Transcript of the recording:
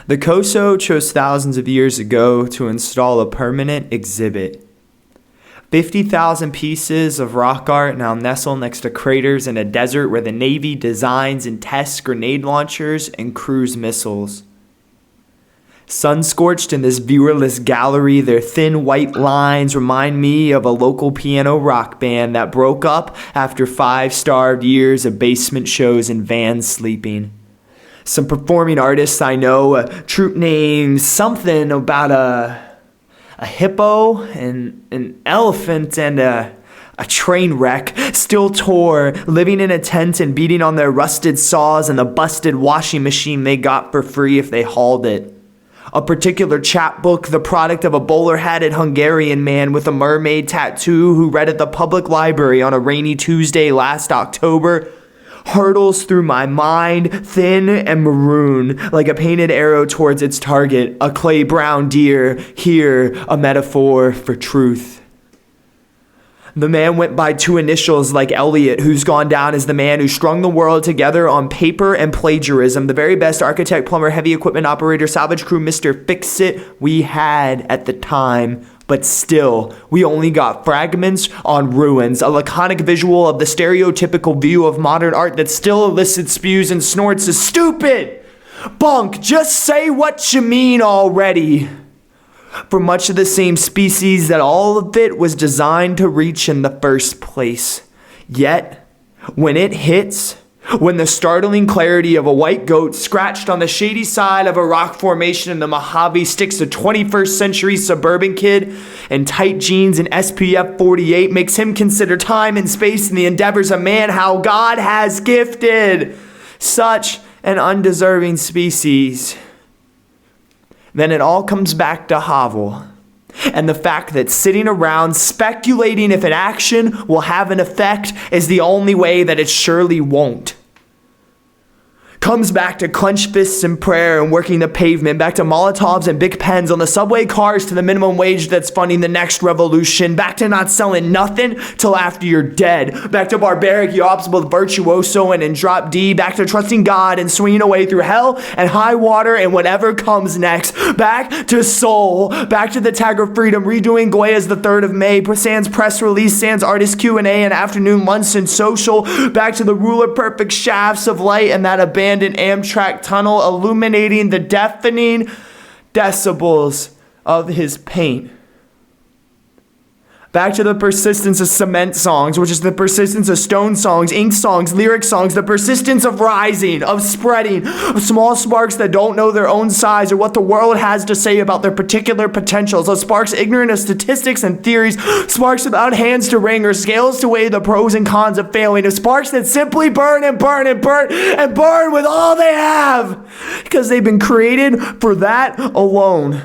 The Coso chose thousands of years ago to install a permanent exhibit. 50,000 pieces of rock art now nestle next to craters in a desert where the Navy designs and tests grenade launchers and cruise missiles. Sun-scorched in this viewerless gallery, their thin white lines remind me of a local piano rock band that broke up after 5 starved years of basement shows and van sleeping. Some performing artists I know, a troupe named something about a hippo, and an elephant, and a train wreck, still tore, living in a tent and beating on their rusted saws and the busted washing machine they got for free if they hauled it. A particular chapbook, the product of a bowler-hatted Hungarian man with a mermaid tattoo who read at the public library on a rainy Tuesday last October, hurtles through my mind, thin and maroon, like a painted arrow towards its target, a clay brown deer, here a metaphor for truth. The man went by 2 initials like Elliot, who's gone down as the man who strung the world together on paper and plagiarism, the very best architect, plumber, heavy equipment operator, salvage crew, Mr. Fix-It we had at the time. But still, we only got fragments on ruins, a laconic visual of the stereotypical view of modern art that still elicits spews and snorts as stupid. Bunk, just say what you mean already. For much of the same species that all of it was designed to reach in the first place. Yet, when it hits, when the startling clarity of a white goat scratched on the shady side of a rock formation in the Mojave sticks a 21st century suburban kid in tight jeans and SPF 48 makes him consider time and space and the endeavors of man how God has gifted such an undeserving species. Then it all comes back to Havel and the fact that sitting around speculating if an action will have an effect is the only way that it surely won't. Comes back to clenched fists and prayer and working the pavement, back to Molotovs and big pens on the subway cars to the minimum wage that's funding the next revolution, back to not selling nothing till after you're dead, back to barbaric yobs with virtuoso and in drop D, back to trusting God and swinging away through hell and high water and whatever comes next, back to soul, back to the tag of freedom, redoing Goya's the 3rd of May, sans press release, sans artist Q&A and afternoon lunch and social, back to the ruler perfect shafts of light and that abandoned Amtrak tunnel illuminating the deafening decibels of his paint. Back to the persistence of cement songs, which is the persistence of stone songs, ink songs, lyric songs, the persistence of rising, of spreading, of small sparks that don't know their own size or what the world has to say about their particular potentials, of sparks ignorant of statistics and theories, sparks without hands to ring or scales to weigh the pros and cons of failing, of sparks that simply burn and burn and burn and burn with all they have because they've been created for that alone.